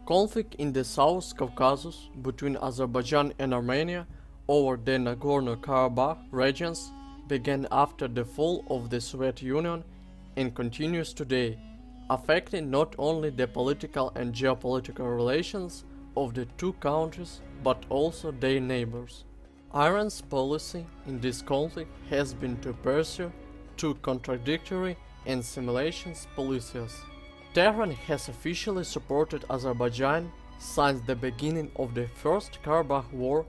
Conflict in the South Caucasus between Azerbaijan and Armenia over the Nagorno-Karabakh regions began after the fall of the Soviet Union and continues today, affecting not only the political and geopolitical relations of the two countries but also their neighbors. Iran's policy in this conflict has been to pursue two contradictory and simulations policies. Tehran has officially supported Azerbaijan since the beginning of the First Karabakh War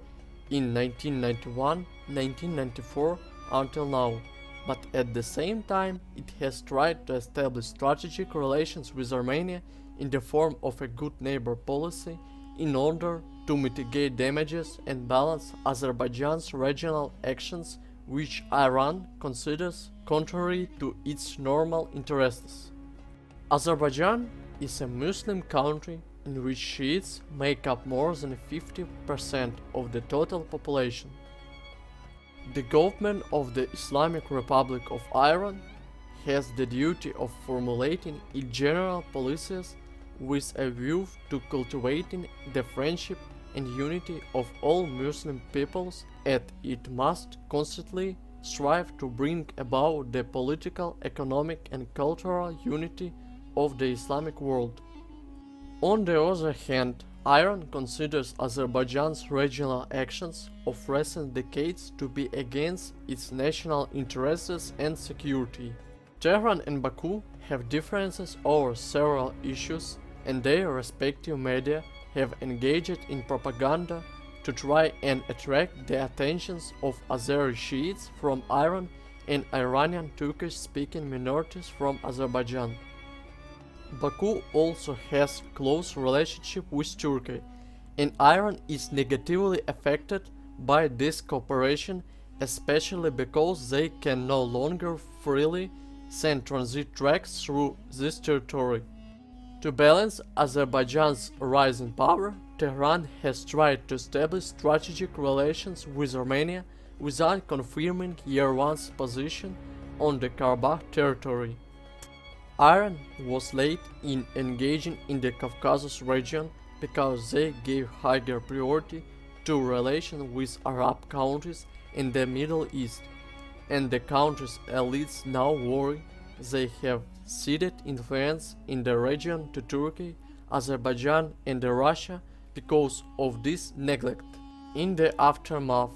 in 1991-1994 until now, but at the same time it has tried to establish strategic relations with Armenia in the form of a good neighbor policy in order to mitigate damages and balance Azerbaijan's regional actions, which Iran considers contrary to its normal interests. Azerbaijan is a Muslim country in which Shiites make up more than 50% of the total population. The government of the Islamic Republic of Iran has the duty of formulating its general policies with a view to cultivating the friendship and unity of all Muslim peoples, and it must constantly strive to bring about the political, economic and cultural unity of the Islamic world. On the other hand, Iran considers Azerbaijan's regional actions of recent decades to be against its national interests and security. Tehran and Baku have differences over several issues, and their respective media have engaged in propaganda to try and attract the attentions of Azeri Shiites from Iran and Iranian Turkish-speaking minorities from Azerbaijan. Baku also has close relationship with Turkey, and Iran is negatively affected by this cooperation, especially because they can no longer freely send transit tracks through this territory. To balance Azerbaijan's rising power, Tehran has tried to establish strategic relations with Armenia without confirming Yerevan's position on the Karabakh territory. Iran was late in engaging in the Caucasus region because they gave higher priority to relations with Arab countries in the Middle East, and the country's elites now worry they have ceded influence in the region to Turkey, Azerbaijan and Russia because of this neglect. In the aftermath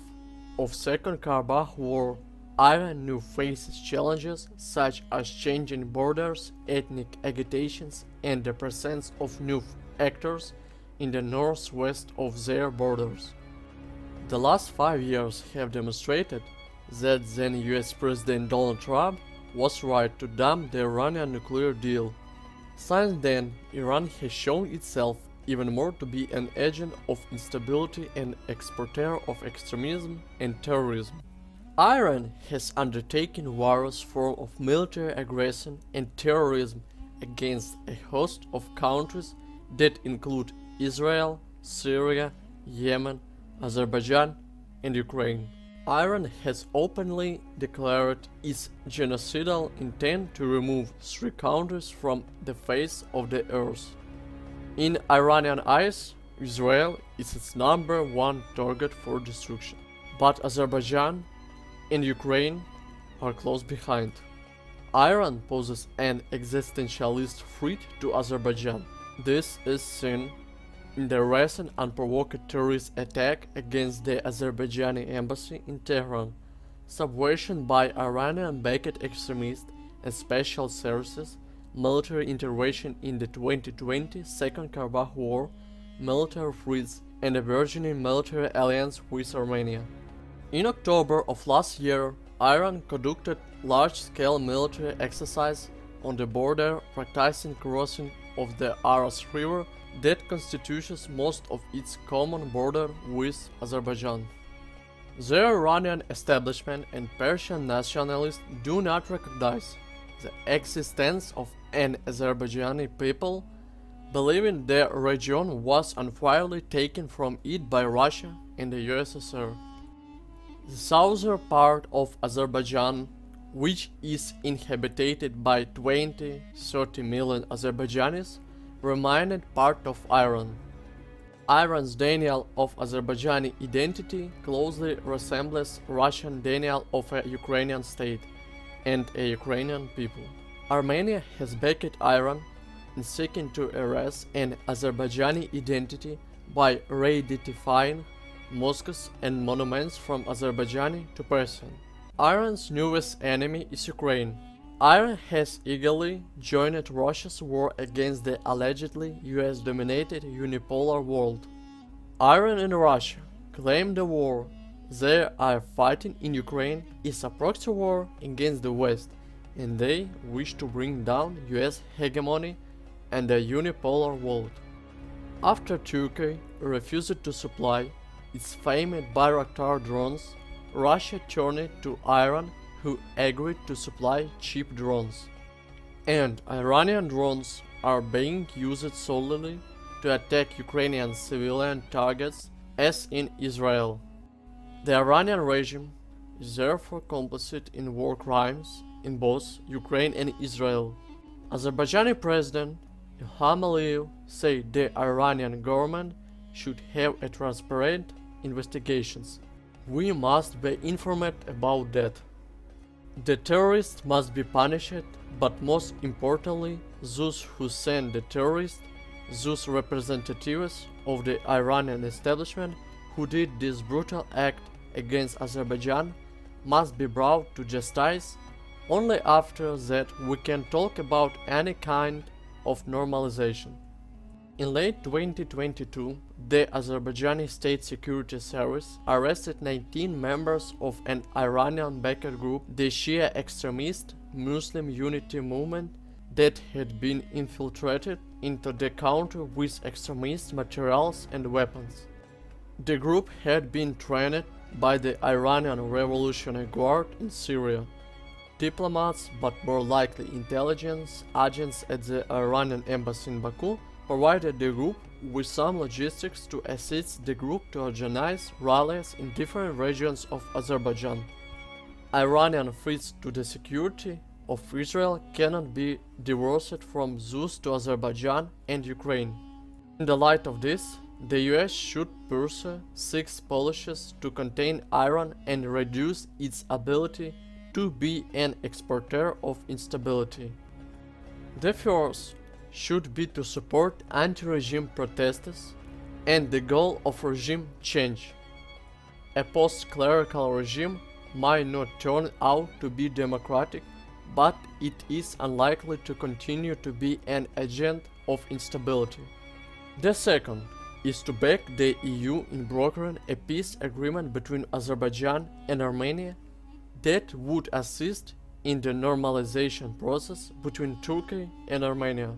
of Second Karabakh War, Iran now faces challenges such as changing borders, ethnic agitations, and the presence of new actors in the northwest of their borders. The last 5 years have demonstrated that then US President Donald Trump was right to dump the Iranian nuclear deal. Since then, Iran has shown itself even more to be an agent of instability and exporter of extremism and terrorism. Iran has undertaken various forms of military aggression and terrorism against a host of countries that include Israel, Syria, Yemen, Azerbaijan, and Ukraine. Iran has openly declared its genocidal intent to remove 3 countries from the face of the earth. In Iranian eyes, Israel is its number one target for destruction, but Azerbaijan and Ukraine are close behind. Iran poses an existentialist threat to Azerbaijan. This is seen in the recent unprovoked terrorist attack against the Azerbaijani embassy in Tehran, subversion by Iranian-backed extremists and special services, military intervention in the 2020 Second Karabakh War, military threats, and a burgeoning military alliance with Armenia. In October of last year, Iran conducted large-scale military exercise on the border, practicing crossing of the Aras River that constitutes most of its common border with Azerbaijan. The Iranian establishment and Persian nationalists do not recognize the existence of an Azerbaijani people, believing the region was unfairly taken from it by Russia and the USSR. The southern part of Azerbaijan, which is inhabited by 20-30 million Azerbaijanis, remained part of Iran. Iran's denial of Azerbaijani identity closely resembles Russian denial of a Ukrainian state and a Ukrainian people. Armenia has backed Iran in seeking to erase an Azerbaijani identity by re-identifying mosques and monuments from Azerbaijani to Persian. Iran's newest enemy is Ukraine. Iran has eagerly joined Russia's war against the allegedly US-dominated unipolar world. Iran and Russia claim the war they are fighting in Ukraine is a proxy war against the West, and they wish to bring down US hegemony and the unipolar world. After Turkey refused to supply its famed Bayraktar drones, Russia turned to Iran, who agreed to supply cheap drones. And Iranian drones are being used solely to attack Ukrainian civilian targets, as in Israel. The Iranian regime is therefore complicit in war crimes in both Ukraine and Israel. Azerbaijani President Ilham Aliyev said the Iranian government should have a transparent investigations. We must be informed about that. The terrorists must be punished, but most importantly, those who send the terrorists, those representatives of the Iranian establishment who did this brutal act against Azerbaijan, must be brought to justice. Only after that we can talk about any kind of normalization. In late 2022, the Azerbaijani State Security Service arrested 19 members of an Iranian-backed group, the Shia extremist Muslim Unity Movement, that had been infiltrated into the country with extremist materials and weapons. The group had been trained by the Iranian Revolutionary Guard in Syria. Diplomats, but more likely intelligence agents at the Iranian embassy in Baku, provided the group with some logistics to assist the group to organize rallies in different regions of Azerbaijan. Iranian threats to the security of Israel cannot be divorced from those to Azerbaijan and Ukraine. In the light of this, the US should pursue 6 policies to contain Iran and reduce its ability to be an exporter of instability. The first should be to support anti-regime protests and the goal of regime change. A post-clerical regime might not turn out to be democratic, but it is unlikely to continue to be an agent of instability. The second is to back the EU in brokering a peace agreement between Azerbaijan and Armenia that would assist in the normalization process between Turkey and Armenia.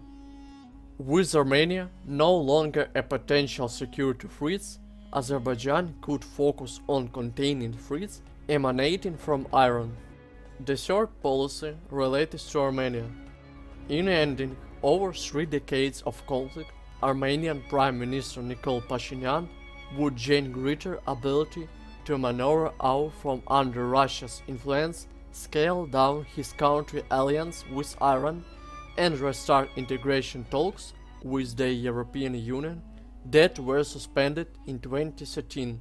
With Armenia no longer a potential security threat, Azerbaijan could focus on containing threats emanating from Iran. The third policy relates to Armenia. In ending over 3 decades of conflict, Armenian Prime Minister Nikol Pashinyan would gain greater ability to maneuver out from under Russia's influence, scale down his country alliance with Iran, and restart integration talks with the European Union that were suspended in 2013.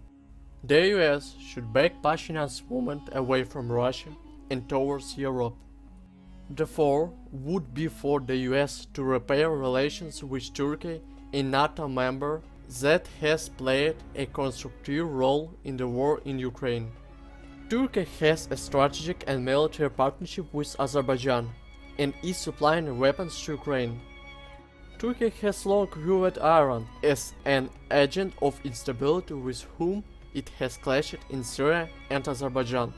The US should back Pashinyan's movement away from Russia and towards Europe. The fourth would be for the US to repair relations with Turkey, a NATO member that has played a constructive role in the war in Ukraine. Turkey has a strategic and military partnership with Azerbaijan and is supplying weapons to Ukraine. Turkey has long viewed Iran as an agent of instability with whom it has clashed in Syria and Azerbaijan.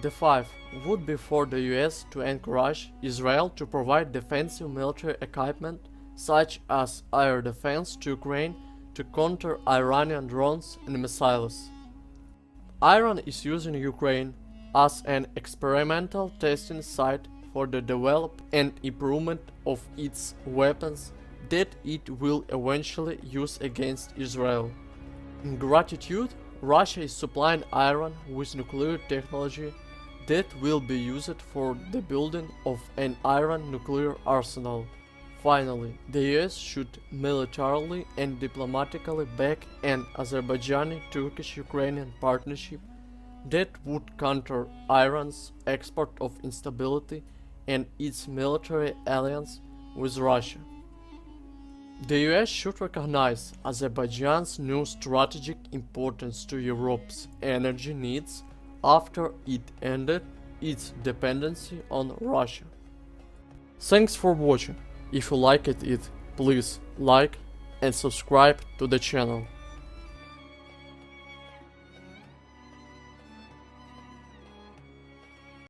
The fifth would be for the US to encourage Israel to provide defensive military equipment such as air defense to Ukraine to counter Iranian drones and missiles. Iran is using Ukraine as an experimental testing site for the development and improvement of its weapons that it will eventually use against Israel. In gratitude, Russia is supplying Iran with nuclear technology that will be used for the building of an Iran nuclear arsenal. Finally, the US should militarily and diplomatically back an Azerbaijani-Turkish-Ukrainian partnership that would counter Iran's export of instability and its military alliance with Russia. The US should recognize Azerbaijan's new strategic importance to Europe's energy needs after it ended its dependency on Russia. Thanks for watching. If you liked it, please like and subscribe to the channel.